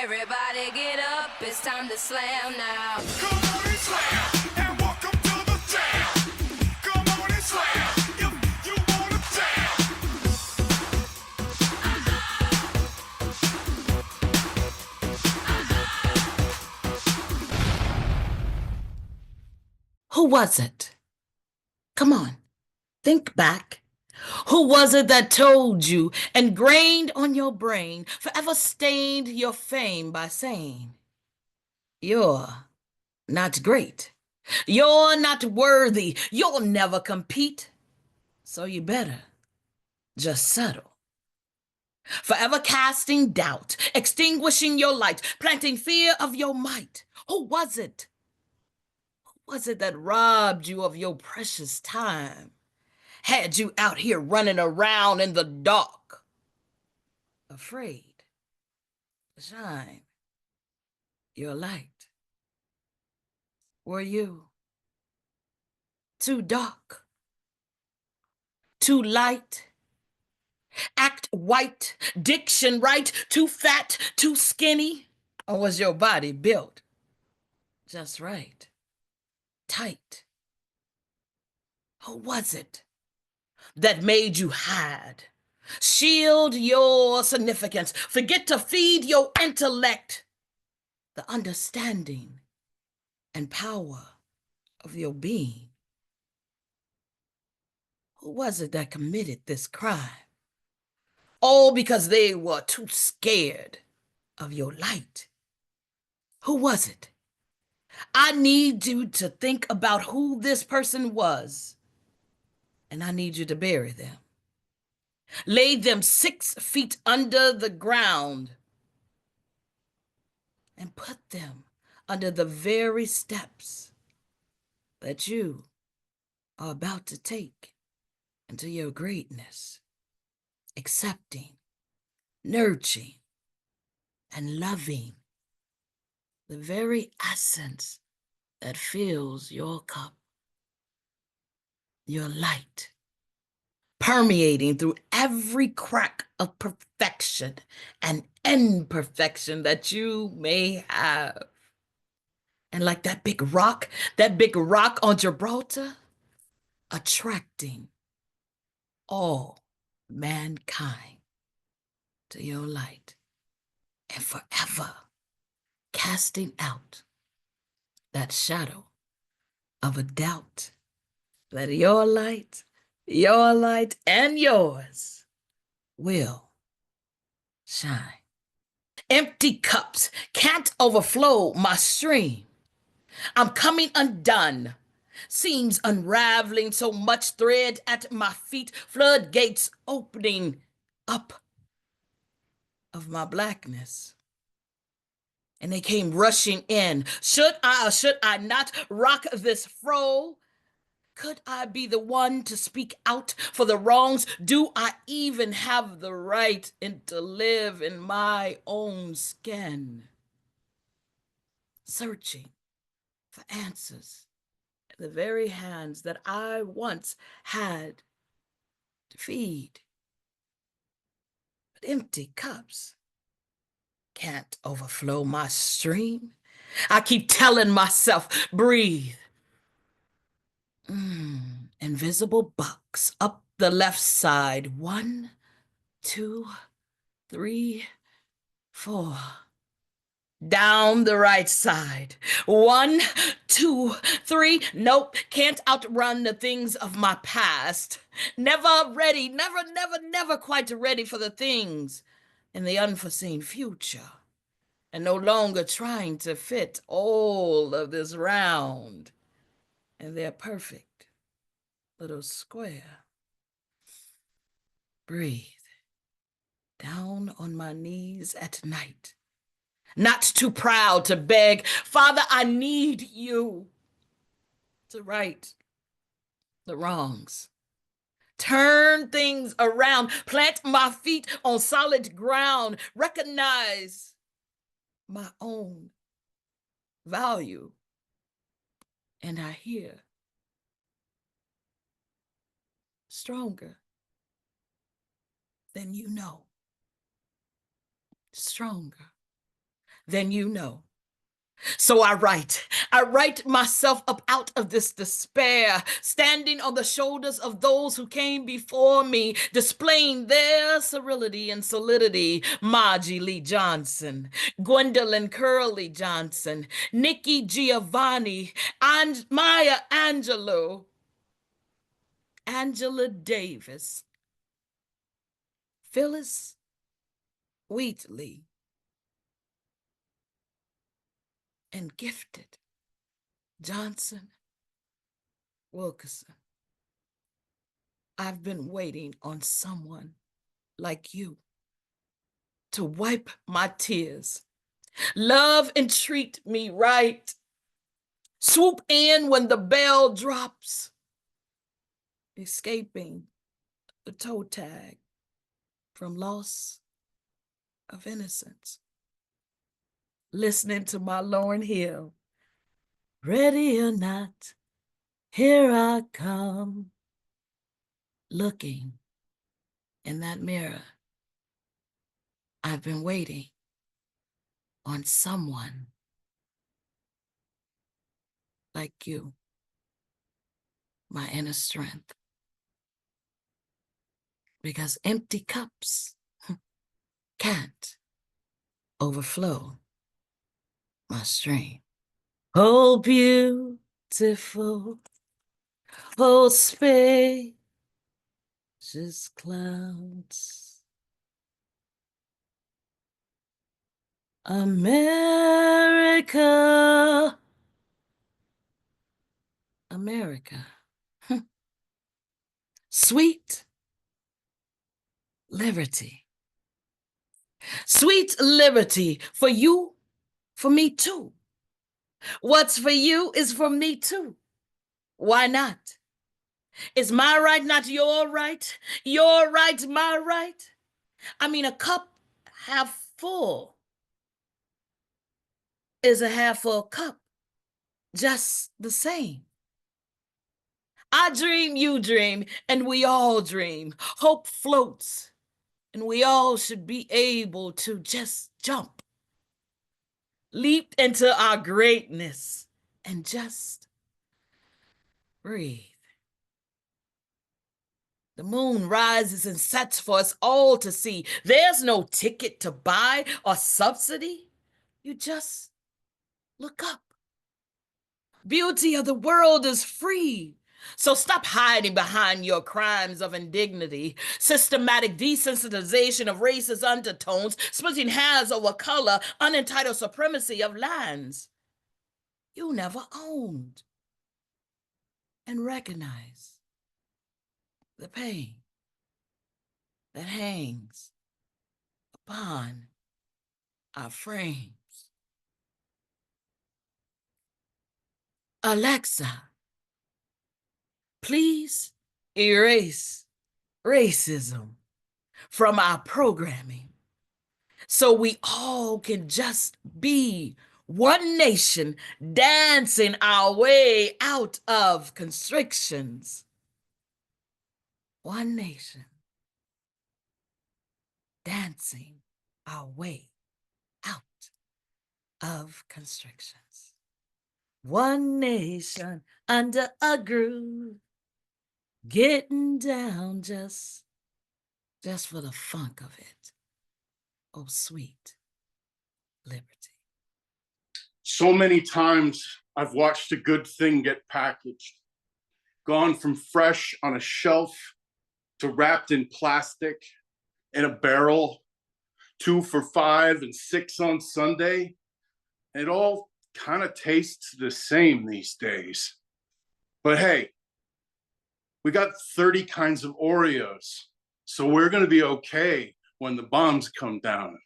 Everybody get up, it's time to slam now. Come on and slam, and welcome to the jam. Come on and slam, if you wanna jam. Who was it? Come on, think back. Who was it that told you, ingrained on your brain, forever stained your fame by saying, you're not great, you're not worthy, you'll never compete, so you better just settle. Forever casting doubt, extinguishing your light, planting fear of your might. Who was it? Who was it that robbed you of your precious time? Had you out here running around in the dark, afraid to shine your light? Were you too dark, too light, act white, diction right, too fat, too skinny? Or was your body built just right, tight? Who was it that made you hide, shield your significance, forget to feed your intellect, the understanding and power of your being? Who was it that committed this crime? All because they were too scared of your light. Who was it? I need you to think about who this person was, and I need you to bury them. Lay them 6 feet under the ground and put them under the very steps that you are about to take into your greatness, accepting, nurturing, and loving the very essence that fills your cup, your light, permeating through every crack of perfection and imperfection that you may have. And like that big rock on Gibraltar, attracting all mankind to your light and forever casting out that shadow of a doubt that your light and yours will shine. Empty cups can't overflow my stream. I'm coming undone. Seams unraveling, so much thread at my feet, floodgates opening up of my blackness. And they came rushing in. Should I or should I not rock this fro? Could I be the one to speak out for the wrongs? Do I even have the right to live in my own skin? Searching for answers at the very hands that I once had to feed. But empty cups can't overflow my stream. I keep telling myself, breathe. Invisible bucks up the left side. 1, 2, 3, 4. Down the right side. 1, 2, 3. Nope, can't outrun the things of my past. Never ready, never quite ready for the things in the unforeseen future. And no longer trying to fit all of this round in their perfect little square. Breathe. Down on my knees at night. Not too proud to beg. Father, I need you to right the wrongs. Turn things around. Plant my feet on solid ground. Recognize my own value. And I hear stronger than you know. Stronger then you know. So I write myself up out of this despair, standing on the shoulders of those who came before me, displaying their sterility and solidity. Margie Lee Johnson, Gwendolyn Curley Johnson, Nikki Giovanni, Maya Angelou, Angela Davis, Phyllis Wheatley, and Gifted Johnson-Wilkinson. I've been waiting on someone like you to wipe my tears, love and treat me right, swoop in when the bell drops, escaping the toe tag from loss of innocence, listening to my Lauryn Hill, ready or not, here I come, looking in that mirror. I've been waiting on someone like you, my inner strength. Because empty cups can't overflow my stream. Oh, beautiful, oh, spacious clouds, America, America, sweet liberty, sweet liberty for you, for me too. What's for you is for me too. Why not? Is my right not your right? Your right, my right? I mean, a cup half full is a half full cup, just the same. I dream, you dream, and we all dream. Hope floats, and we all should be able to just jump, leap into our greatness, and just breathe. The moon rises and sets for us all to see. There's no ticket to buy or subsidy. You just look up. Beauty of the world is free. So stop hiding behind your crimes of indignity, systematic desensitization of racist undertones, splitting hairs over color, unentitled supremacy of lands you never owned. And recognize the pain that hangs upon our frames. Alexa, please erase racism from our programming so we all can just be one nation dancing our way out of constrictions. One nation dancing our way out of constrictions. One nation under a groove, getting down just for the funk of it. Oh, sweet liberty. So many times I've watched a good thing get packaged, gone from fresh on a shelf to wrapped in plastic in a barrel, 2 for $5 and 6 on Sunday. It all kind of tastes the same these days. But hey, we got 30 kinds of Oreos, so we're going to be okay when the bombs come down.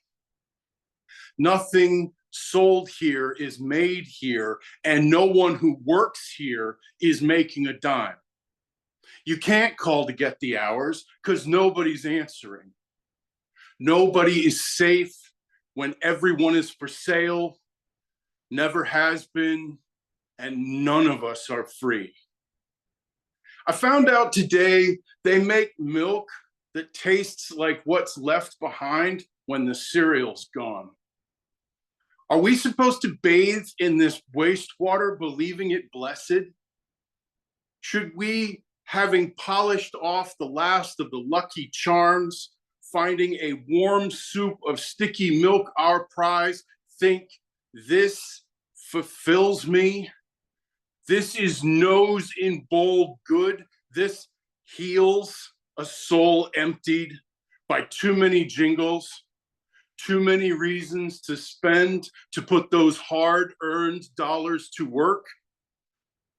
Nothing sold here is made here, and no one who works here is making a dime. You can't call to get the hours because nobody's answering. Nobody is safe when everyone is for sale, never has been, and none of us are free. I found out today they make milk that tastes like what's left behind when the cereal's gone. Are we supposed to bathe in this wastewater, believing it blessed? Should we, having polished off the last of the lucky charms, finding a warm soup of sticky milk our prize, think this fulfills me? This is nose in bowl good. This heals a soul emptied by too many jingles, too many reasons to spend, to put those hard-earned dollars to work.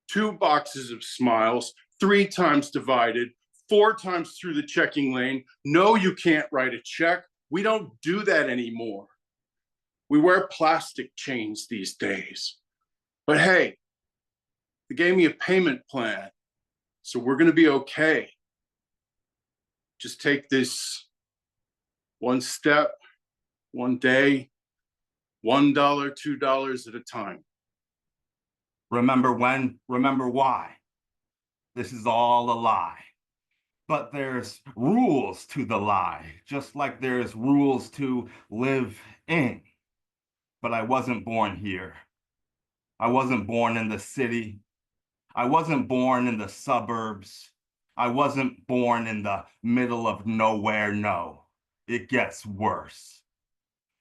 2 boxes of smiles, 3 times divided, 4 times through the checking lane. No, you can't write a check. We don't do that anymore. We wear plastic chains these days. But hey, they gave me a payment plan, so we're gonna be okay. Just take this one step, one day, $1, $2 at a time. Remember when, remember why. This is all a lie. But there's rules to the lie, just like there's rules to live in. But I wasn't born here. I wasn't born in the city. I wasn't born in the suburbs. I wasn't born in the middle of nowhere, no. It gets worse.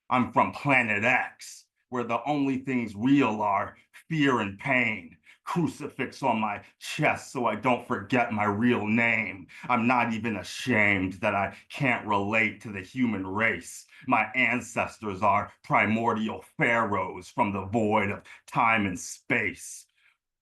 I'm from Planet X, where the only things real are fear and pain. Crucifix on my chest so I don't forget my real name. I'm not even ashamed that I can't relate to the human race. My ancestors are primordial pharaohs from the void of time and space.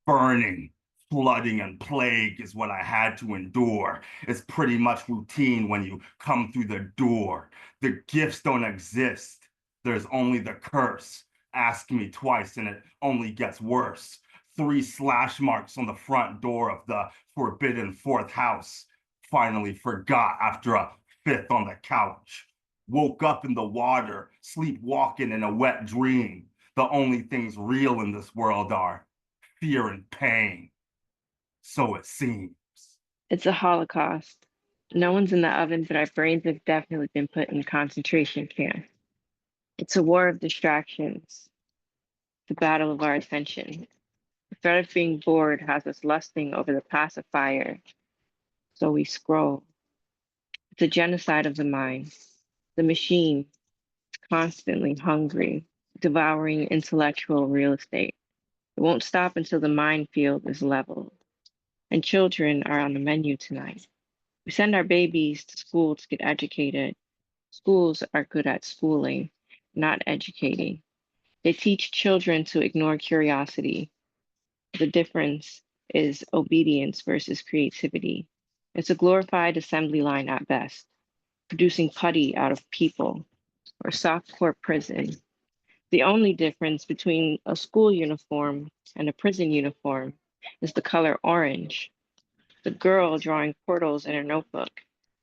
Burning, flooding, and plague is what I had to endure. It's pretty much routine when you come through the door. The gifts don't exist. There's only the curse. Ask me twice and it only gets worse. 3 slash marks on the front door of the forbidden 4th house. Finally forgot after a 5th on the couch. Woke up in the water, sleepwalking in a wet dream. The only things real in this world are fear and pain. So it seems. It's a Holocaust. No one's in the oven, but our brains have definitely been put in concentration camps. It's a war of distractions, the battle of our attention. The threat of being bored has us lusting over the pacifier, so we scroll. It's a genocide of the mind. The machine is constantly hungry, devouring intellectual real estate. It won't stop until the minefield is leveled. And children are on the menu tonight. We send our babies to school to get educated. Schools are good at schooling, not educating. They teach children to ignore curiosity. The difference is obedience versus creativity. It's a glorified assembly line at best, producing putty out of people, or softcore prison. The only difference between a school uniform and a prison uniform is the color orange. The girl drawing portals in her notebook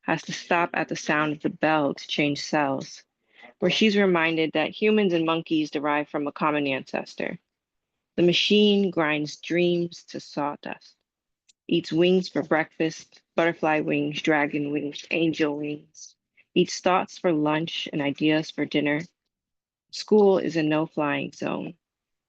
has to stop at the sound of the bell to change cells, where she's reminded that humans and monkeys derive from a common ancestor. The machine grinds dreams to sawdust, eats wings for breakfast, butterfly wings, dragon wings, angel wings, eats thoughts for lunch and ideas for dinner. School is a no-flying zone.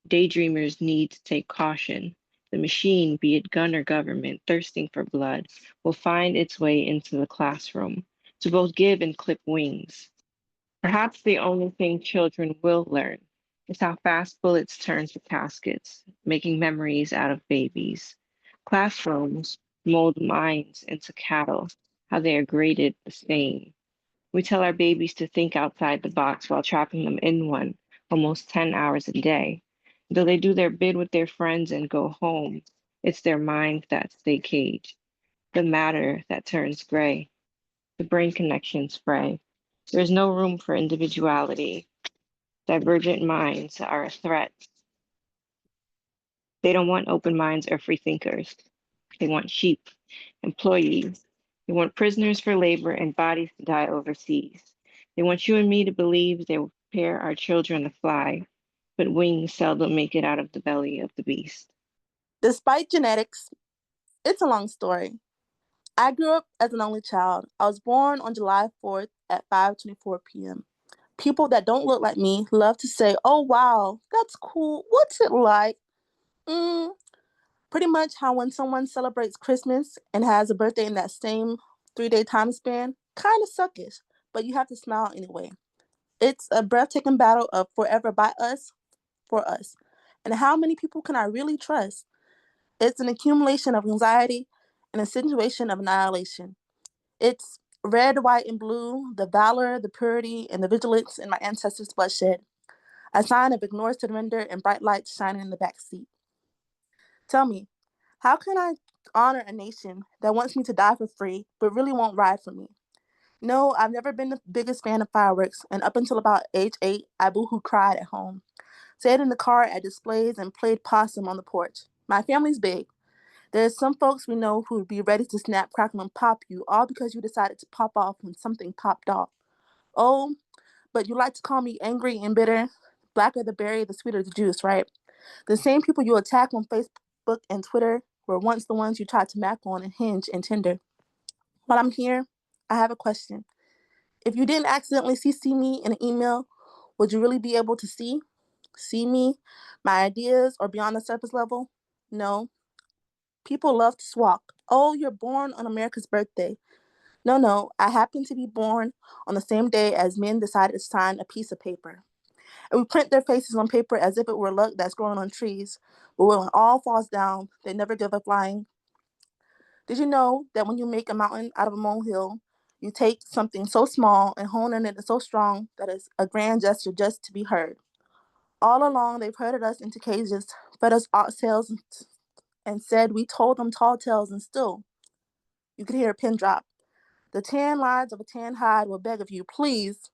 Daydreamers need to take caution. The machine, be it gun or government, thirsting for blood, will find its way into the classroom to both give and clip wings. Perhaps the only thing children will learn is how fast bullets turn to caskets, making memories out of babies. Classrooms mold minds into cattle, how they are graded the same. We tell our babies to think outside the box while trapping them in one almost 10 hours a day. Though they do their bid with their friends and go home, it's their mind that's they cage, the matter that turns gray, the brain connections fray. There's no room for individuality. Divergent minds are a threat. They don't want open minds or free thinkers. They want sheep, employees. They want prisoners for labor and bodies to die overseas. They want you and me to believe they will prepare our children to fly, but wings seldom make it out of the belly of the beast. Despite genetics, it's a long story. I grew up as an only child. I was born on July 4th at 5:24 p.m. People that don't look like me love to say, oh, wow, that's cool. What's it like? Pretty much how when someone celebrates Christmas and has a birthday in that same 3-day time span, kind of suckish, but you have to smile anyway. It's a breathtaking battle of forever by us, for us. And how many people can I really trust? It's an accumulation of anxiety and a situation of annihilation. It's red, white, and blue, the valor, the purity, and the vigilance in my ancestors' bloodshed. A sign of ignored surrender and bright lights shining in the back seat. Tell me, how can I honor a nation that wants me to die for free, but really won't ride for me? No, I've never been the biggest fan of fireworks, and up until about age 8, I boohoo cried at home. Sat in the car at displays and played possum on the porch. My family's big. There's some folks we know who would be ready to snap, crackle, and pop you, all because you decided to pop off when something popped off. Oh, but you like to call me angry and bitter. Blacker the berry, the sweeter the juice, right? The same people you attack on Facebook and Twitter were once the ones you tried to mac on and Hinge and Tinder. While I'm here, I have a question. If you didn't accidentally CC me in an email, would you really be able to see me, my ideas, or beyond the surface level? No. People love to swap. Oh, you're born on America's birthday. No, I happen to be born on the same day as men decided to sign a piece of paper. And we print their faces on paper as if it were luck that's growing on trees. But when all falls down, they never give up flying. Did you know that when you make a mountain out of a molehill, you take something so small and hone in it so strong that it's a grand gesture just to be heard? All along, they've herded us into cages, fed us oxtails, and said we told them tall tales, and still, you could hear a pin drop. The tan lines of a tan hide will beg of you, please,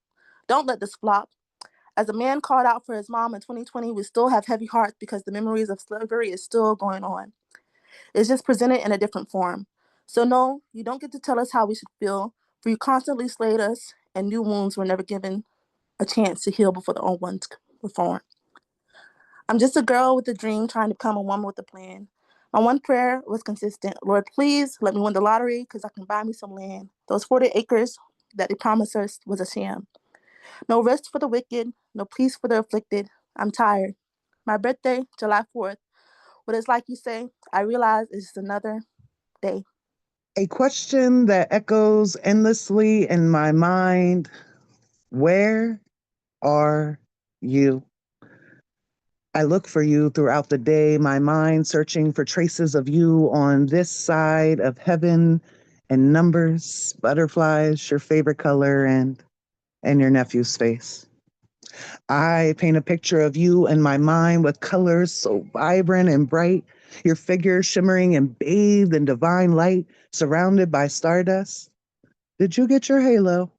don't let this flop. As a man called out for his mom in 2020, we still have heavy hearts because the memories of slavery is still going on. It's just presented in a different form. So no, you don't get to tell us how we should feel, for you constantly slayed us, and new wounds were never given a chance to heal before the old ones were formed. I'm just a girl with a dream trying to become a woman with a plan. My one prayer was consistent. Lord, please let me win the lottery because I can buy me some land. Those 40 acres that they promised us was a sham. No rest for the wicked, no peace for the afflicted. I'm tired. My birthday, July 4th. What it's like you say, I realize it's just another day. A question that echoes endlessly in my mind. Where are you? I look for you throughout the day, my mind searching for traces of you on this side of heaven and numbers, butterflies, your favorite color, and your nephew's face. I paint a picture of you in my mind with colors so vibrant and bright, your figure shimmering and bathed in divine light, surrounded by stardust. Did you get your halo?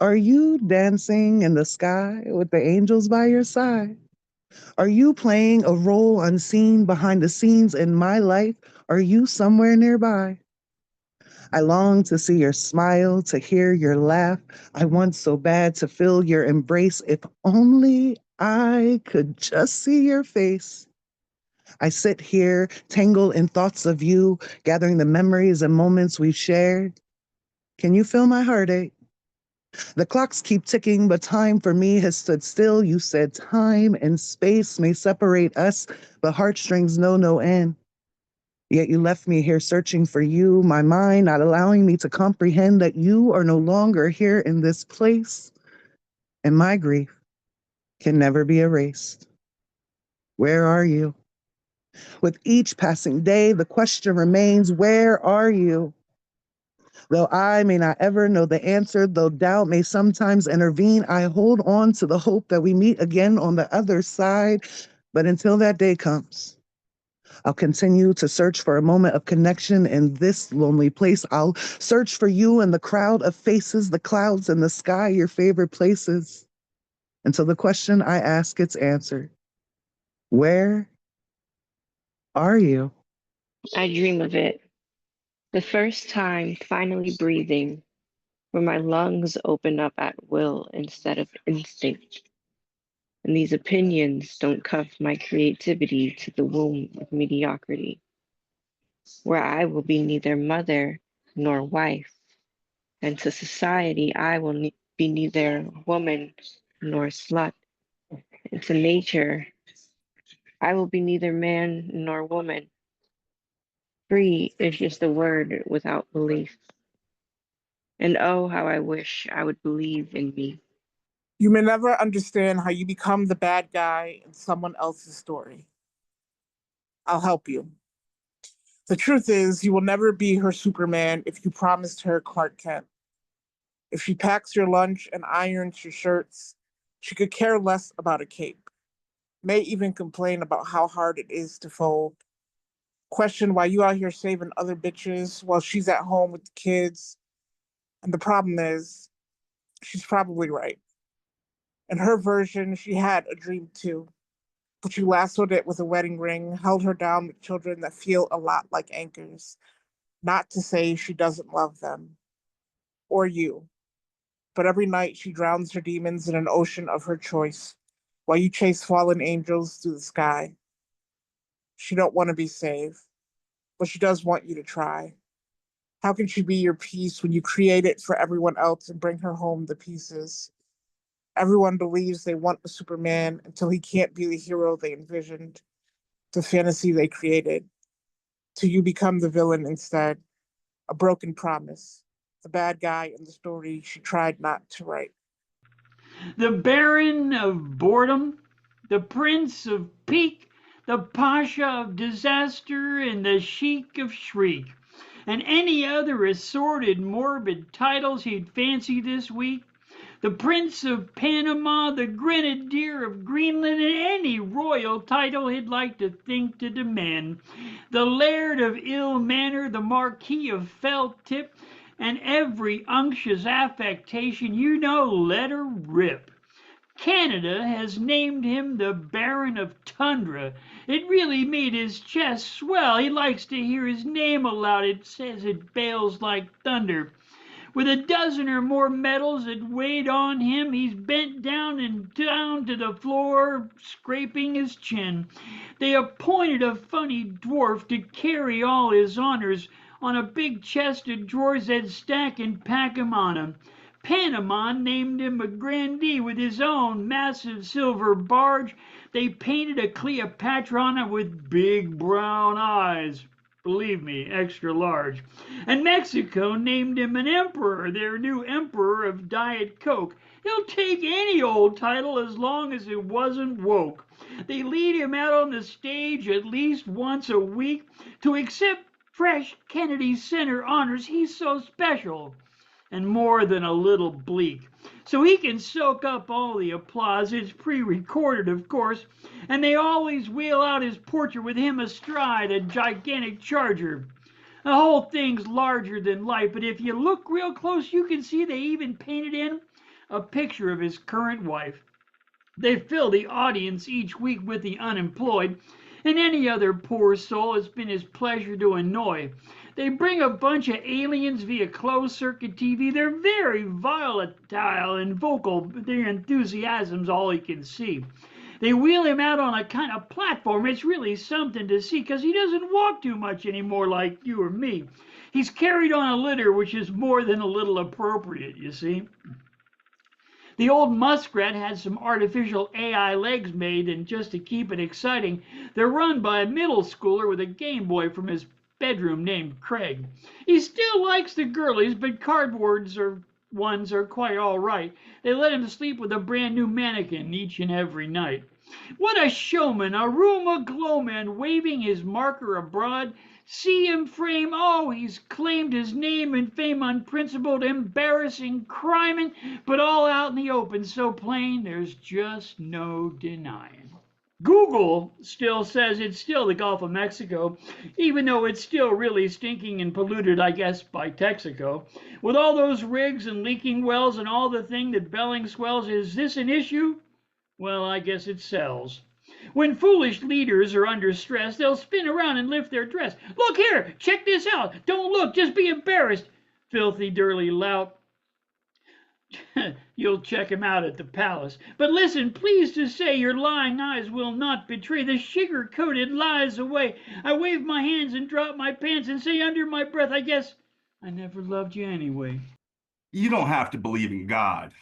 Are you dancing in the sky with the angels by your side? Are you playing a role unseen behind the scenes in my life? Are you somewhere nearby? I long to see your smile, to hear your laugh. I want so bad to feel your embrace. If only I could just see your face. I sit here, tangled in thoughts of you, gathering the memories and moments we've shared. Can you feel my heartache? The clocks keep ticking, but time for me has stood still. You said time and space may separate us, but heartstrings know no end. Yet you left me here searching for you, my mind not allowing me to comprehend that you are no longer here in this place, and my grief can never be erased. Where are you? With each passing day, the question remains, where are you? Though I may not ever know the answer, though doubt may sometimes intervene, I hold on to the hope that we meet again on the other side. But until that day comes, I'll continue to search for a moment of connection in this lonely place. I'll search for you in the crowd of faces, the clouds and the sky, your favorite places, until the question I ask gets answered. Where are you? I dream of it. The first time finally breathing, where my lungs open up at will instead of instinct. And these opinions don't cuff my creativity to the womb of mediocrity, where I will be neither mother nor wife, and to society I will be neither woman nor slut. It's a nature. I will be neither man nor woman. Free is just a word without belief. And oh, how I wish I would believe in me. You may never understand how you become the bad guy in someone else's story. I'll help you. The truth is, you will never be her Superman if you promised her Clark Kent. If she packs your lunch and irons your shirts, she could care less about a cape. May even complain about how hard it is to fold. Question why you out here saving other bitches while she's at home with the kids. And the problem is, she's probably right. In her version, she had a dream too. But you lassoed it with a wedding ring, held her down with children that feel a lot like anchors. Not to say she doesn't love them. Or you. But every night she drowns her demons in an ocean of her choice, while you chase fallen angels through the sky. She don't want to be saved, but she does want you to try. How can she be your peace when you create it for everyone else and bring her home the pieces? Everyone believes they want a Superman until he can't be the hero they envisioned, the fantasy they created. Till you become the villain instead, a broken promise, the bad guy in the story she tried not to write. The Baron of Boredom, the Prince of Pique, the Pasha of Disaster, and the Sheik of Shriek, and any other assorted morbid titles he'd fancy this week. The Prince of Panama, the Grenadier of Greenland, and any royal title he'd like to think to demand. The Laird of Ill Manner, the Marquis of Felt Tip, and every unctuous affectation you know, let her rip. Canada has named him the Baron of Tundra. It really made his chest swell. He likes to hear his name aloud. It says it bails like thunder. With a dozen or more medals that weighed on him, he's bent down and down to the floor, scraping his chin. They appointed a funny dwarf to carry all his honors on a big chest of drawers that stack and pack him on him. Panama named him a grandee with his own massive silver barge. They painted a Cleopatra on it with big brown eyes. Believe me, extra large. And Mexico named him an emperor, their new emperor of Diet Coke. He'll take any old title as long as it wasn't woke. They lead him out on the stage at least once a week to accept fresh Kennedy Center honors. He's so special and more than a little bleak. So he can soak up all the applause. It's pre-recorded, of course, and they always wheel out his portrait with him astride a gigantic charger. The whole thing's larger than life, but if you look real close, you can see they even painted in a picture of his current wife. They fill the audience each week with the unemployed, and any other poor soul it's been his pleasure to annoy. They bring a bunch of aliens via closed-circuit TV. They're very volatile and vocal. Their enthusiasm's all he can see. They wheel him out on a kind of platform. It's really something to see because he doesn't walk too much anymore like you or me. He's carried on a litter, which is more than a little appropriate, you see. The old muskrat had some artificial AI legs made, and just to keep it exciting, they're run by a middle schooler with a Game Boy from his bedroom named Craig. He still likes the girlies, but ones are quite all right. They let him sleep with a brand new mannequin each and every night. What a showman, a room aglow man waving his marker abroad. See him frame, oh, he's claimed his name and fame, unprincipled, embarrassing, criming, but all out in the open, so plain there's just no denying. Google still says it's still the Gulf of Mexico, even though it's still really stinking and polluted, I guess, by Texaco. With all those rigs and leaking wells and all the thing that belling swells, is this an issue? Well, I guess it sells. When foolish leaders are under stress, they'll spin around and lift their dress. Look here, check this out. Don't look, just be embarrassed. Filthy, dirty lout. You'll check him out at the palace. But listen, please to say your lying eyes will not betray the sugar-coated lies away. I wave my hands and drop my pants and say under my breath, I guess I never loved you anyway. You don't have to believe in God,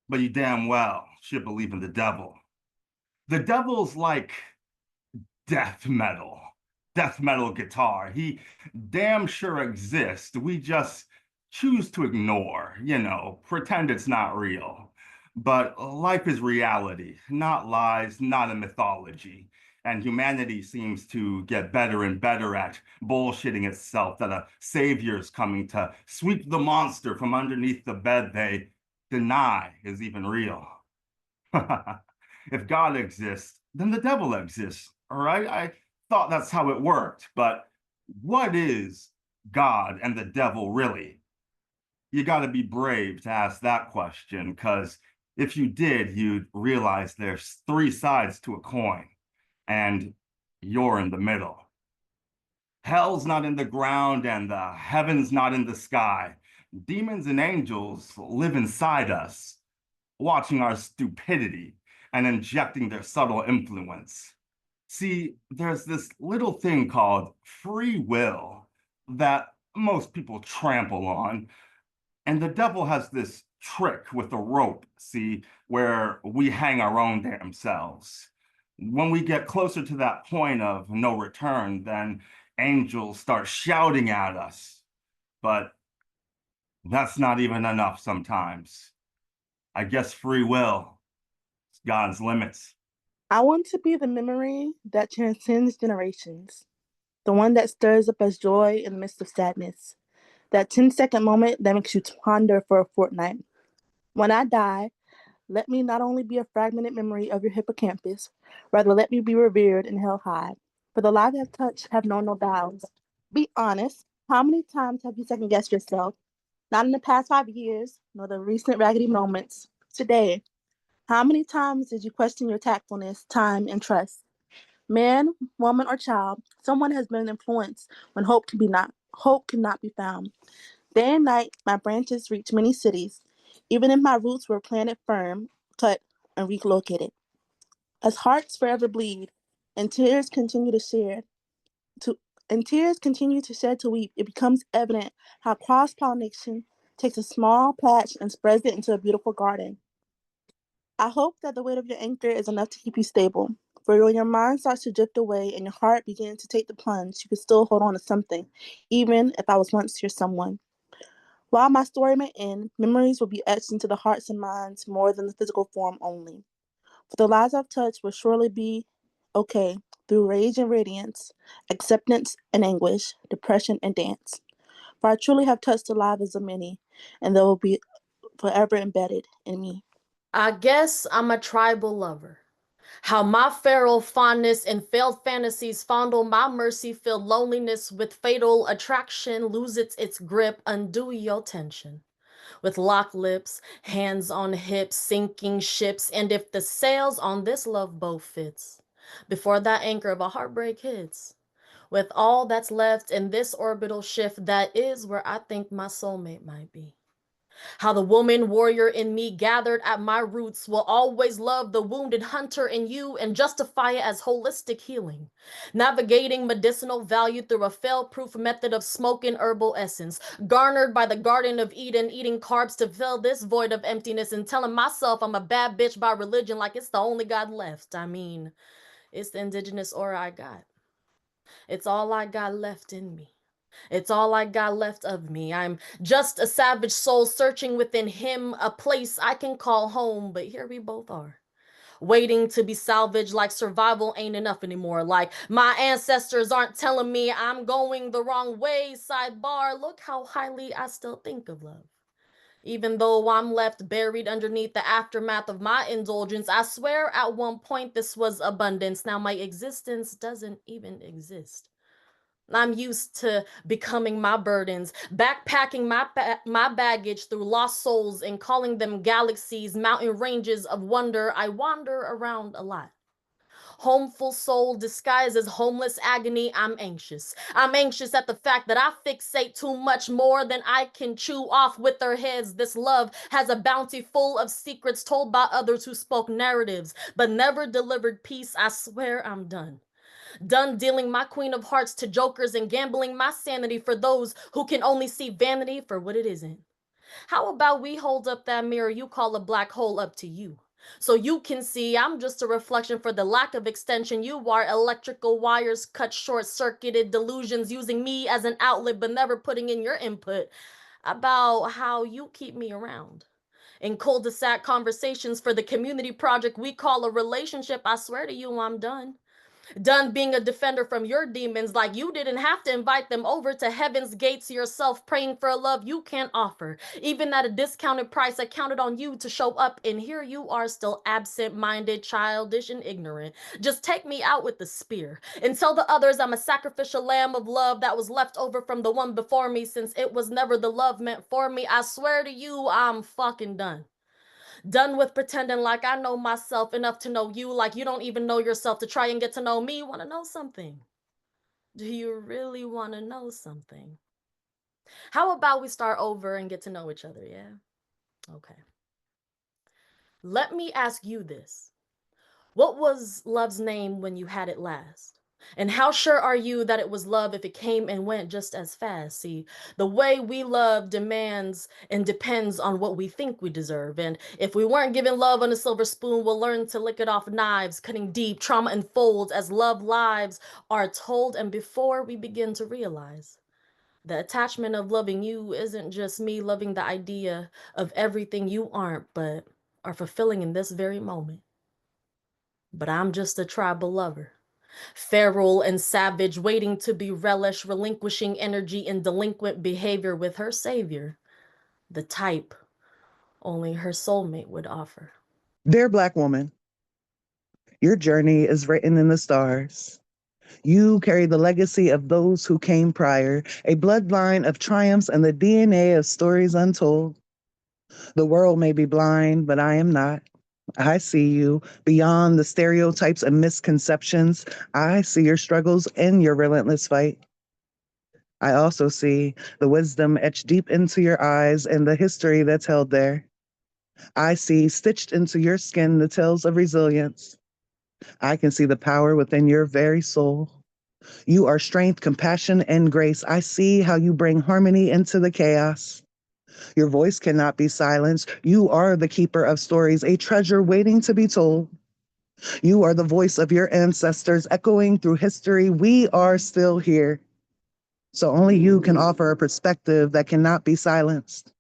but you damn well should believe in the devil. The devil's like death metal guitar. He damn sure exists. We just choose to ignore, pretend it's not real. But life is reality, not lies, not a mythology. And humanity seems to get better and better at bullshitting itself that a savior's coming to sweep the monster from underneath the bed they deny is even real. If God exists, then the devil exists, all right? I thought that's how it worked, but what is God and the devil really? You got to be brave to ask that question, because if you did, you'd realize there's three sides to a coin, and you're in the middle. Hell's not in the ground, and the heaven's not in the sky. Demons and angels live inside us, watching our stupidity and injecting their subtle influence. See, there's this little thing called free will that most people trample on. And the devil has this trick with a rope, see, where we hang our own damn selves. When we get closer to that point of no return, then angels start shouting at us. But that's not even enough sometimes. I guess free will is God's limits. I want to be the memory that transcends generations, the one that stirs up as joy in the midst of sadness, that 10-second moment that makes you ponder for a fortnight. When I die, let me not only be a fragmented memory of your hippocampus, rather let me be revered and held high. For the lives I've touched have known no bounds. Be honest, how many times have you second-guessed yourself? Not in the past 5 years, nor the recent raggedy moments. Today, how many times did you question your tactfulness, time, and trust? Man, woman, or child, someone has been influenced when hope could not be found. Day and night, my branches reach many cities, even if my roots were planted firm, cut, and relocated. As hearts forever bleed, and tears continue to shed to weep, it becomes evident how cross-pollination takes a small patch and spreads it into a beautiful garden. I hope that the weight of your anchor is enough to keep you stable. For when your mind starts to drift away and your heart begins to take the plunge, you can still hold on to something, even if I was once your someone. While my story may end, memories will be etched into the hearts and minds more than the physical form only. For the lives I've touched will surely be okay through rage and radiance, acceptance and anguish, depression and dance. For I truly have touched the lives of many, and they will be forever embedded in me. I guess I'm a tribal lover. How my feral fondness and failed fantasies fondle my mercy-filled loneliness with fatal attraction loses its grip, undo your tension. With locked lips, hands on hips, sinking ships, and if the sails on this love boat fits, before that anchor of a heartbreak hits, with all that's left in this orbital shift, that is where I think my soulmate might be. How the woman warrior in me gathered at my roots will always love the wounded hunter in you and justify it as holistic healing. Navigating medicinal value through a fail-proof method of smoking herbal essence, garnered by the Garden of Eden, eating carbs to fill this void of emptiness and telling myself I'm a bad bitch by religion like it's the only God left. I mean, it's the indigenous aura I got. It's all I got left in me. It's all I got left of me. I'm just a savage soul searching within him a place I can call home, but here we both are. Waiting to be salvaged like survival ain't enough anymore. Like my ancestors aren't telling me I'm going the wrong way. Sidebar, look how highly I still think of love. Even though I'm left buried underneath the aftermath of my indulgence, I swear at one point this was abundance. Now my existence doesn't even exist. I'm used to becoming my burdens, backpacking my baggage through lost souls and calling them galaxies, mountain ranges of wonder. I wander around a lot. Homeful soul disguised as homeless agony. I'm anxious. I'm anxious at the fact that I fixate too much more than I can chew off with their heads. This love has a bounty full of secrets told by others who spoke narratives, but never delivered peace. I swear I'm done. Done dealing my queen of hearts to jokers and gambling my sanity for those who can only see vanity for what it isn't. How about we hold up that mirror you call a black hole up to you? So you can see I'm just a reflection for the lack of extension. You are electrical wires cut short circuited delusions using me as an outlet but never putting in your input about how you keep me around. In cul-de-sac conversations for the community project we call a relationship, I swear to you I'm done. Done being a defender from your demons, like you didn't have to invite them over to heaven's gates yourself, praying for a love you can't offer. Even at a discounted price, I counted on you to show up, and here you are still absent-minded, childish, and ignorant. Just take me out with the spear and tell the others I'm a sacrificial lamb of love that was left over from the one before me, since it was never the love meant for me. I swear to you, I'm fucking done. Done with pretending like I know myself enough to know you, like you don't even know yourself to try and get to know me. Want to know something? Do you really want to know something? How about we start over and get to know each other, yeah? Okay. Let me ask you this. What was love's name when you had it last? And how sure are you that it was love if it came and went just as fast? See, the way we love demands and depends on what we think we deserve. And if we weren't given love on a silver spoon, we'll learn to lick it off knives, cutting deep. Trauma unfolds as love lives are told. And before we begin to realize, the attachment of loving you isn't just me loving the idea of everything you aren't, but are fulfilling in this very moment. But I'm just a tribal lover. Feral and savage, waiting to be relished, relinquishing energy and delinquent behavior with her savior, the type only her soulmate would offer. Dear Black woman, your journey is written in the stars. You carry the legacy of those who came prior, a bloodline of triumphs and the DNA of stories untold. The world may be blind, but I am not. I see you beyond the stereotypes and misconceptions. I see your struggles and your relentless fight. I also see the wisdom etched deep into your eyes and the history that's held there. I see stitched into your skin the tales of resilience. I can see the power within your very soul. You are strength, compassion, and grace. I see how you bring harmony into the chaos. Your voice cannot be silenced. You are the keeper of stories, a treasure waiting to be told. You are the voice of your ancestors echoing through history. We are still here. So only you can offer a perspective that cannot be silenced.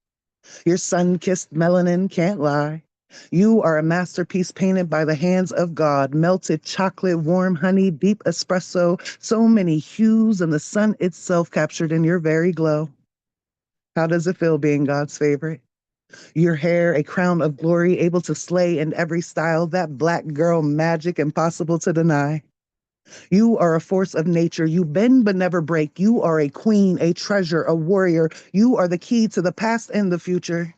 Your sun-kissed melanin can't lie. You are a masterpiece painted by the hands of God, melted chocolate, warm honey, deep espresso, so many hues and the sun itself captured in your very glow. How does it feel being God's favorite? Your hair, a crown of glory, able to slay in every style, that Black girl magic impossible to deny. You are a force of nature. You bend but never break. You are a queen, a treasure, a warrior. You are the key to the past and the future.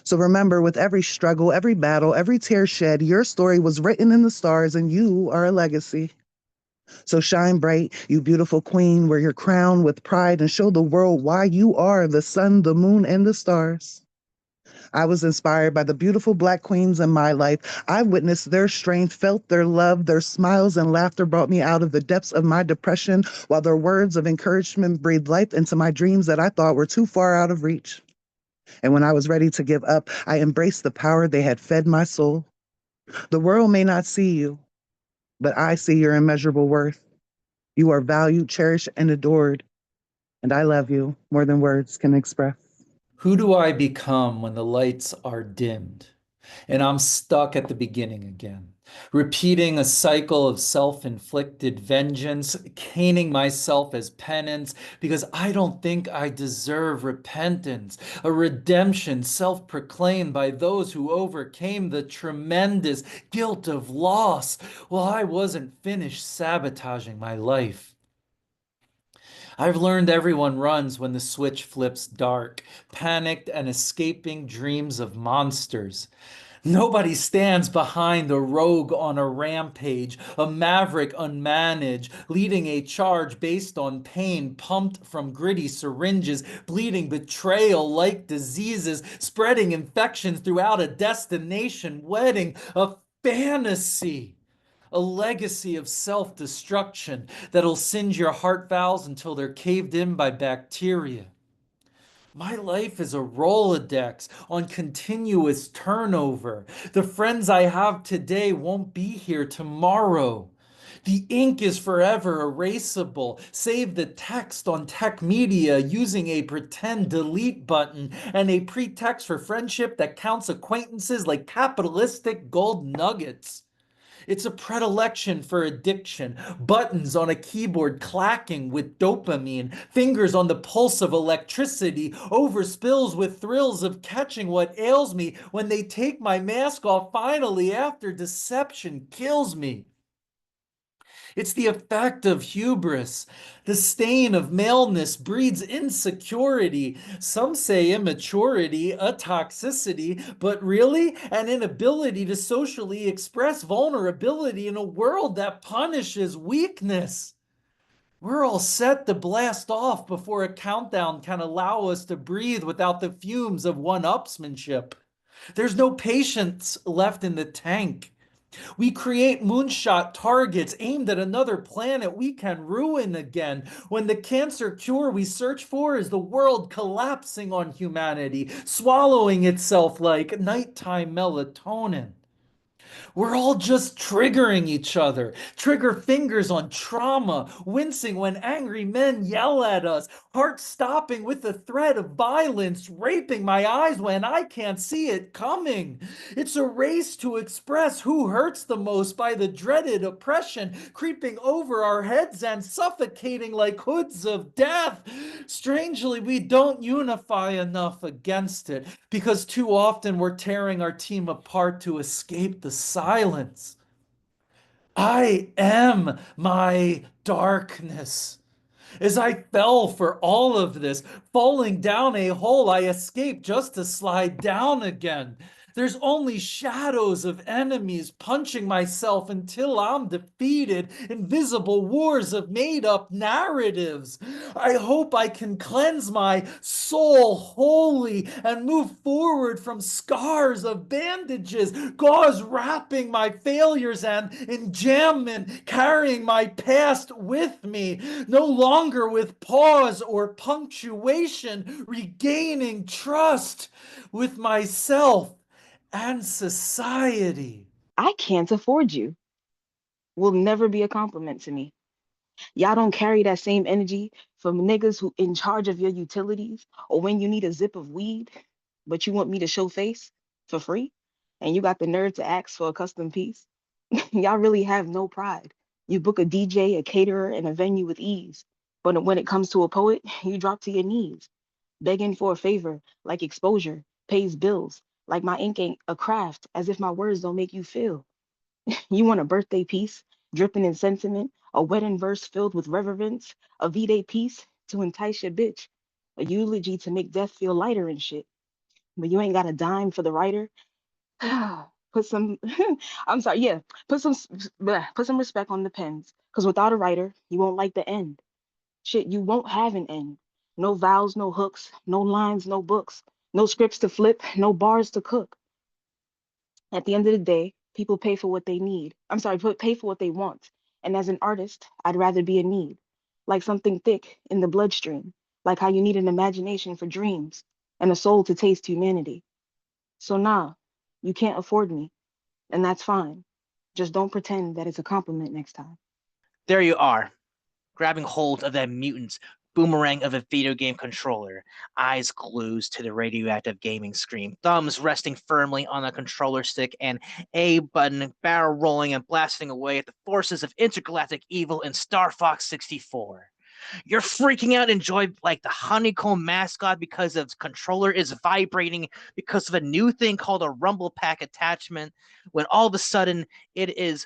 So remember, with every struggle, every battle, every tear shed, your story was written in the stars and you are a legacy. So shine bright, you beautiful queen, wear your crown with pride and show the world why you are the sun, the moon, and the stars. I was inspired by the beautiful Black queens in my life. I witnessed their strength, felt their love, their smiles and laughter brought me out of the depths of my depression, while their words of encouragement breathed life into my dreams that I thought were too far out of reach. And when I was ready to give up, I embraced the power they had fed my soul. The world may not see you, but I see your immeasurable worth. You are valued, cherished, and adored. And I love you more than words can express. Who do I become when the lights are dimmed and I'm stuck at the beginning again, repeating a cycle of self-inflicted vengeance, caning myself as penance because I don't think I deserve repentance, a redemption self-proclaimed by those who overcame the tremendous guilt of loss while I wasn't finished sabotaging my life. I've learned everyone runs when the switch flips dark, panicked and escaping dreams of monsters. Nobody stands behind a rogue on a rampage, a maverick unmanaged, leading a charge based on pain pumped from gritty syringes, bleeding betrayal like diseases, spreading infections throughout a destination wedding, a fantasy. A legacy of self-destruction that'll singe your heart valves until they're caved in by bacteria. My life is a Rolodex on continuous turnover. The friends I have today won't be here tomorrow. The ink is forever erasable, save the text on tech media using a pretend delete button and a pretext for friendship that counts acquaintances like capitalistic gold nuggets. It's a predilection for addiction, buttons on a keyboard clacking with dopamine, fingers on the pulse of electricity, overspills with thrills of catching what ails me when they take my mask off finally after deception kills me. It's the effect of hubris. The stain of maleness breeds insecurity. Some say immaturity, a toxicity, but really an inability to socially express vulnerability in a world that punishes weakness. We're all set to blast off before a countdown can allow us to breathe without the fumes of one-upsmanship. There's no patience left in the tank. We create moonshot targets aimed at another planet we can ruin again, when the cancer cure we search for is the world collapsing on humanity, swallowing itself like nighttime melatonin. We're all just triggering each other. Trigger fingers on trauma, wincing when angry men yell at us, heart stopping with the threat of violence, raping my eyes when I can't see it coming. It's a race to express who hurts the most by the dreaded oppression creeping over our heads and suffocating like hoods of death. Strangely, we don't unify enough against it because too often we're tearing our team apart to escape the silence. I am my darkness. As I fell for all of this, falling down a hole I escaped just to slide down again. There's only shadows of enemies punching myself until I'm defeated, invisible wars of made-up narratives. I hope I can cleanse my soul wholly and move forward from scars of bandages, gauze wrapping my failures and enjambment, carrying my past with me, no longer with pause or punctuation, regaining trust with myself and society. I can't afford you. Will never be a compliment to me. Y'all don't carry that same energy from niggas who in charge of your utilities or when you need a zip of weed, but you want me to show face for free? And you got the nerve to ask for a custom piece? Y'all really have no pride. You book a DJ, a caterer, and a venue with ease. But when it comes to a poet, you drop to your knees, begging for a favor, like exposure pays bills, like my ink ain't a craft, as if my words don't make you feel. You want a birthday piece, dripping in sentiment, a wedding verse filled with reverence, a V-Day piece to entice your bitch, a eulogy to make death feel lighter and shit. But you ain't got a dime for the writer. Put some, I'm sorry, yeah, put some respect on the pens, because without a writer, you won't like the end. Shit, you won't have an end. No vowels, no hooks, no lines, no books, no scripts to flip, no bars to cook. At the end of the day, people pay for what they need. I'm sorry, pay for what they want. And as an artist, I'd rather be a need, like something thick in the bloodstream, like how you need an imagination for dreams and a soul to taste humanity. So nah, you can't afford me, and that's fine. Just don't pretend that it's a compliment next time. There you are, grabbing hold of that mutant's boomerang of a video game controller, eyes glued to the radioactive gaming screen, thumbs resting firmly on the controller stick, and A button barrel rolling and blasting away at the forces of intergalactic evil in Star Fox 64. You're freaking out in joy like the honeycomb mascot because the controller is vibrating because of a new thing called a rumble pack attachment, when all of a sudden it is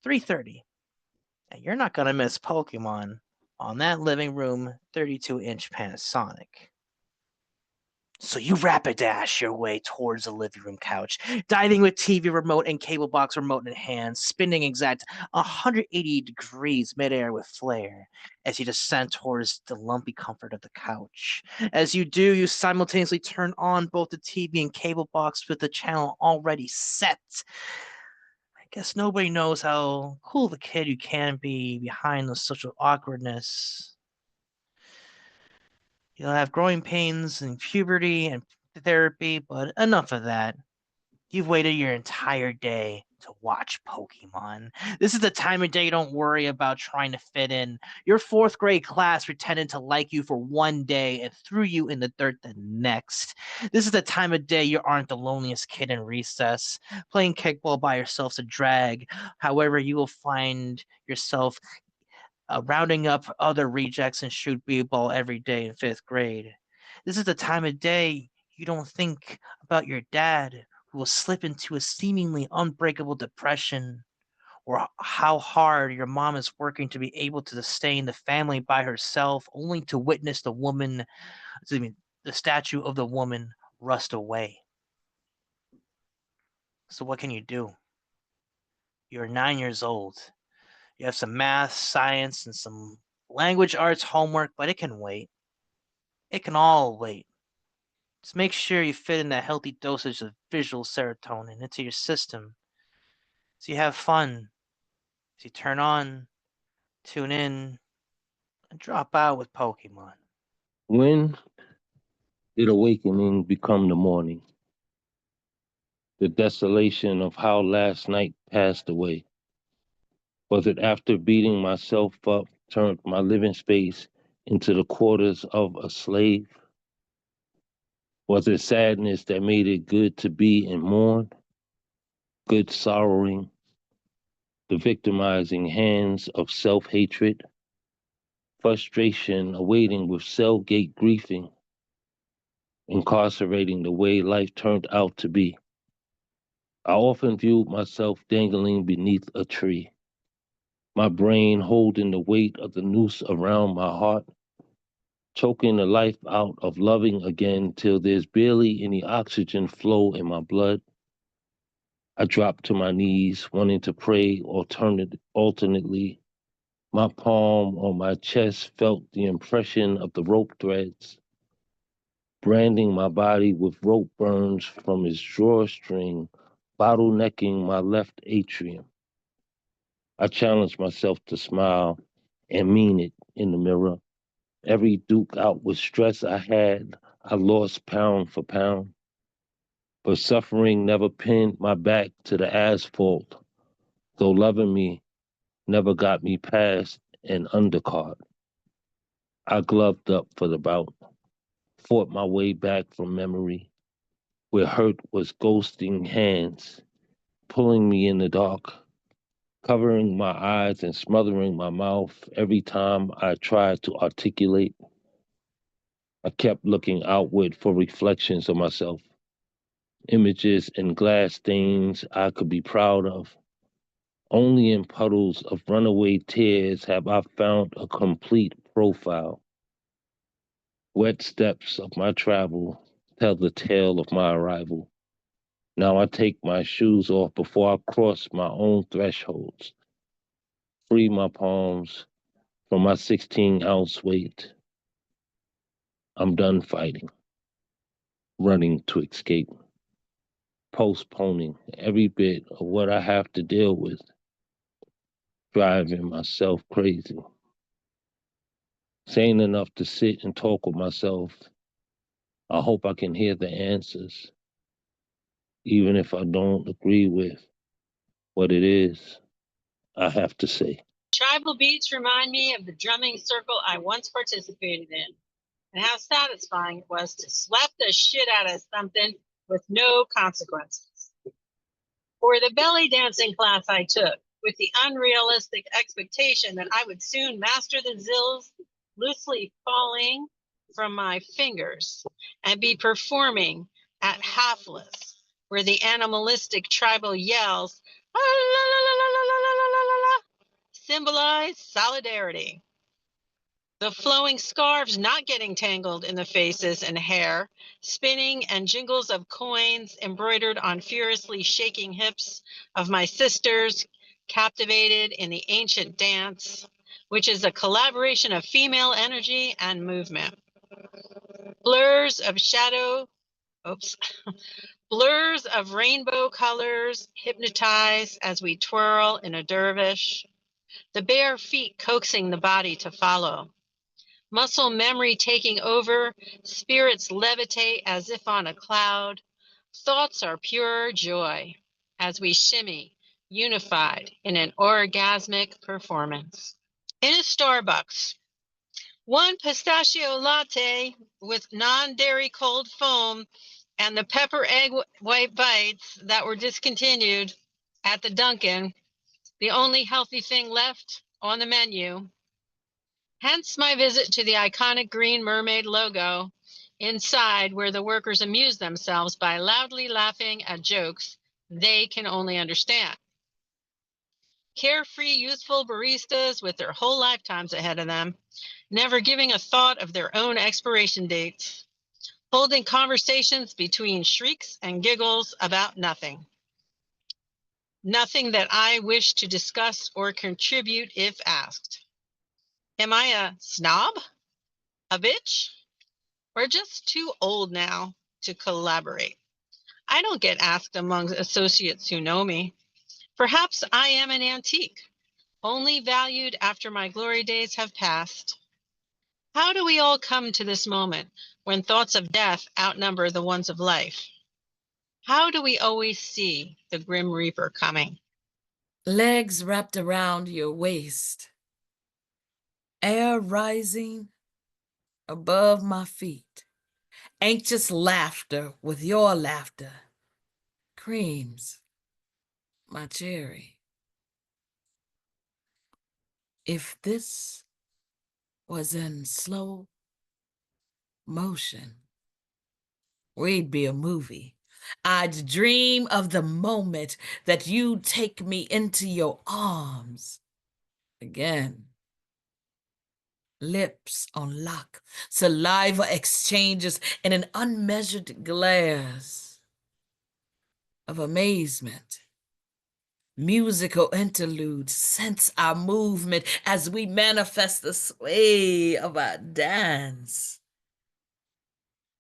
3:30. And you're not going to miss Pokemon on that living room 32-inch Panasonic. So you rapidash your way towards the living room couch, diving with TV remote and cable box remote in hand, spinning exact 180 degrees midair with flair as you descend towards the lumpy comfort of the couch. As you do, you simultaneously turn on both the TV and cable box with the channel already set. I guess nobody knows how cool the kid you can be behind the social awkwardness. You'll have growing pains in puberty and therapy, but enough of that. You've waited your entire day to watch Pokemon. This is the time of day you don't worry about trying to fit in. Your fourth grade class pretended to like you for one day and threw you in the dirt the next. This is the time of day you aren't the loneliest kid in recess. Playing kickball by yourself's a drag. However, you will find yourself rounding up other rejects and shoot b-ball every day in fifth grade. This is the time of day you don't think about your dad, who will slip into a seemingly unbreakable depression, or how hard your mom is working to be able to sustain the family by herself, only to witness the statue of the woman rust away. So what can you do? You're 9 years old. You have some math, science, and some language arts homework, but it can wait. It can all wait. Just make sure you fit in that healthy dosage of visual serotonin into your system, so you have fun, so you turn on, tune in, and drop out with Pokemon. When did awakening become the morning? The desolation of how last night passed away. Was it after beating myself up, turned my living space into the quarters of a slave? Was it sadness that made it good to be and mourn? Good sorrowing, the victimizing hands of self-hatred, frustration awaiting with cell gate griefing, incarcerating the way life turned out to be. I often viewed myself dangling beneath a tree, my brain holding the weight of the noose around my heart, choking the life out of loving again till there's barely any oxygen flow in my blood. I dropped to my knees, wanting to pray alternately. My palm on my chest felt the impression of the rope threads, branding my body with rope burns from its drawstring, bottlenecking my left atrium. I challenged myself to smile and mean it in the mirror. Every duke out with stress I had, I lost pound for pound. But suffering never pinned my back to the asphalt, though loving me never got me past an undercard. I gloved up for the bout, fought my way back from memory, where hurt was ghosting hands, pulling me in the dark, covering my eyes and smothering my mouth every time I tried to articulate. I kept looking outward for reflections of myself, images and glass stains I could be proud of. Only in puddles of runaway tears have I found a complete profile. Wet steps of my travel tell the tale of my arrival. Now I take my shoes off before I cross my own thresholds. Free my palms from my 16-ounce weight. I'm done fighting, running to escape, postponing every bit of what I have to deal with, driving myself crazy. Sane enough to sit and talk with myself. I hope I can hear the answers, even if I don't agree with what it is I have to say. Tribal beats remind me of the drumming circle I once participated in, and how satisfying it was to slap the shit out of something with no consequences. Or the belly dancing class I took, with the unrealistic expectation that I would soon master the zills loosely falling from my fingers and be performing at halfless, where the animalistic tribal yells "Ah, la, la, la, la, la, la, la, la, la," symbolize solidarity. The flowing scarves not getting tangled in the faces and hair, spinning and jingles of coins embroidered on furiously shaking hips of my sisters, captivated in the ancient dance, which is a collaboration of female energy and movement. Blurs of blurs of rainbow colors hypnotize as we twirl in a dervish, the bare feet coaxing the body to follow. muscle memory taking over, spirits levitate as if on a cloud. Thoughts are pure joy as we shimmy, unified in an orgasmic performance. In a Starbucks, one pistachio latte with non-dairy cold foam and the pepper egg white bites that were discontinued at the Dunkin', the only healthy thing left on the menu. Hence my visit to the iconic green mermaid logo inside, where the workers amuse themselves by loudly laughing at jokes they can only understand. Carefree, youthful baristas with their whole lifetimes ahead of them, never giving a thought of their own expiration dates, holding conversations between shrieks and giggles about nothing. Nothing that I wish to discuss or contribute if asked. Am I a snob? A bitch? Or just too old now to collaborate? I don't get asked among associates who know me. Perhaps I am an antique, only valued after my glory days have passed. How do we all come to this moment when thoughts of death outnumber the ones of life? How do we always see the Grim Reaper coming? Legs wrapped around your waist, air rising above my feet, anxious laughter with your laughter creams my cherry. If this was in slow motion, we'd be a movie. I'd dream of the moment that you take me into your arms again. Lips on lock, saliva exchanges in an unmeasured glares of amazement. Musical interludes sense our movement as we manifest the sway of our dance.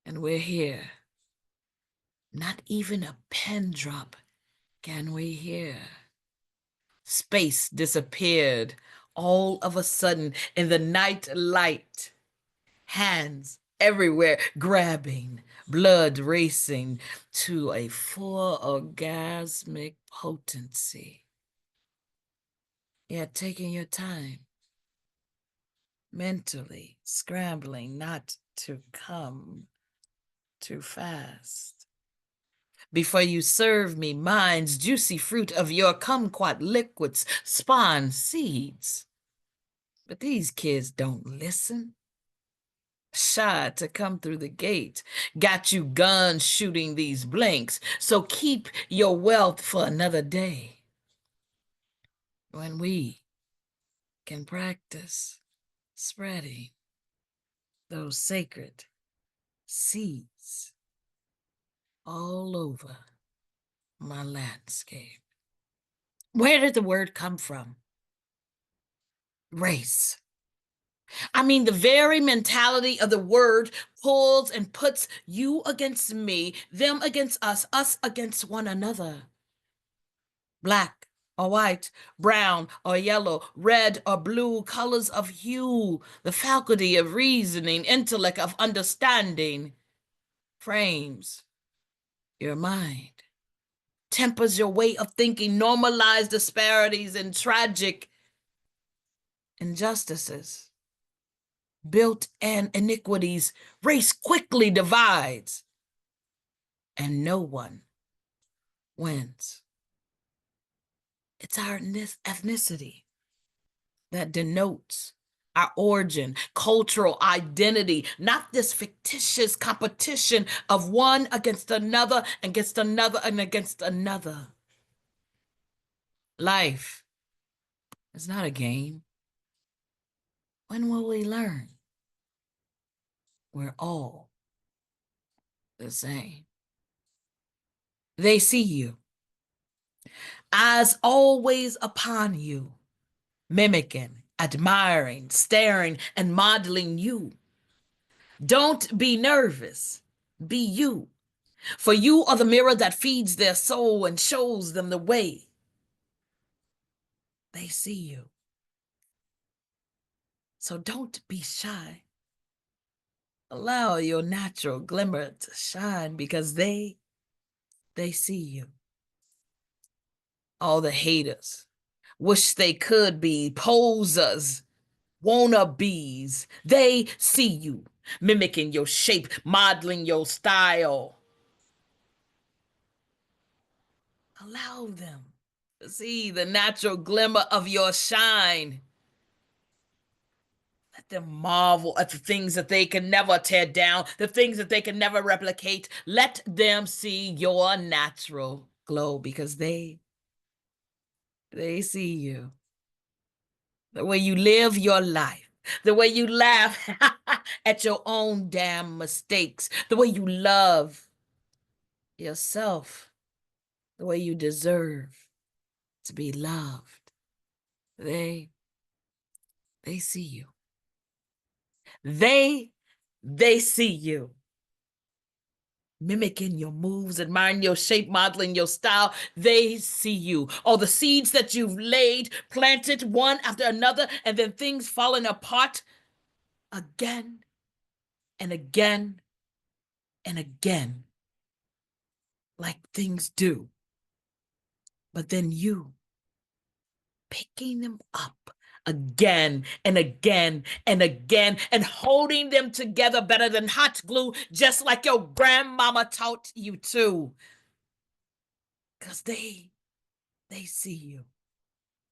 And we're here. Not even a pen drop can we hear. Space disappeared all of a sudden in the night light. Hands everywhere grabbing, blood racing to a full orgasmic potency. Yet taking your time, mentally scrambling not to come too fast. Before you serve me mine's juicy fruit of your kumquat liquids, spawn seeds. But these kids don't listen. Shy to come through the gate, got you guns shooting these blanks, so keep your wealth for another day, when we can practice spreading those sacred seeds all over my landscape. Where did the word come from? Race. I mean, the very mentality of the word pulls and puts you against me, them against us against one another. Black or white, brown or yellow, red or blue, colors of hue, the faculty of reasoning, intellect of understanding, frames your mind, tempers your way of thinking, normalize disparities and tragic injustices. Built-in iniquities, race quickly divides, and no one wins. It's our ethnicity that denotes our origin, cultural identity, not this fictitious competition of one against another, against another, and against another. Life is not a game. When will we learn? We're all the same. They see you, eyes always upon you, mimicking, admiring, staring, and modeling you. Don't be nervous, be you. For you are the mirror that feeds their soul and shows them the way. They see you. So don't be shy. Allow your natural glimmer to shine because they see you. All the haters wish they could be posers, wannabes. They see you, mimicking your shape, modeling your style. Allow them to see the natural glimmer of your shine. Let them marvel at the things that they can never tear down, the things that they can never replicate. Let them see your natural glow because they see you. The way you live your life, the way you laugh at your own damn mistakes, the way you love yourself, the way you deserve to be loved. They see you. They see you. Mimicking your moves, admiring your shape, modeling your style. They see you. All the seeds that you've laid, planted one after another, and then things falling apart again and again and again, like things do. But then you picking them up again and again and again and holding them together better than hot glue, just like your grandmama taught you to. Because they see you.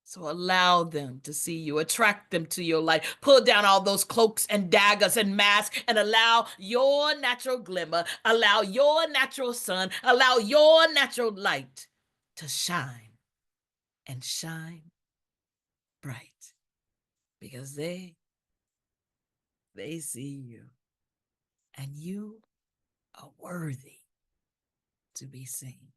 So allow them to see you, attract them to your light, pull down all those cloaks and daggers and masks, and allow your natural glimmer, allow your natural sun, allow your natural light to shine and shine bright. Because they see you, and you are worthy to be seen.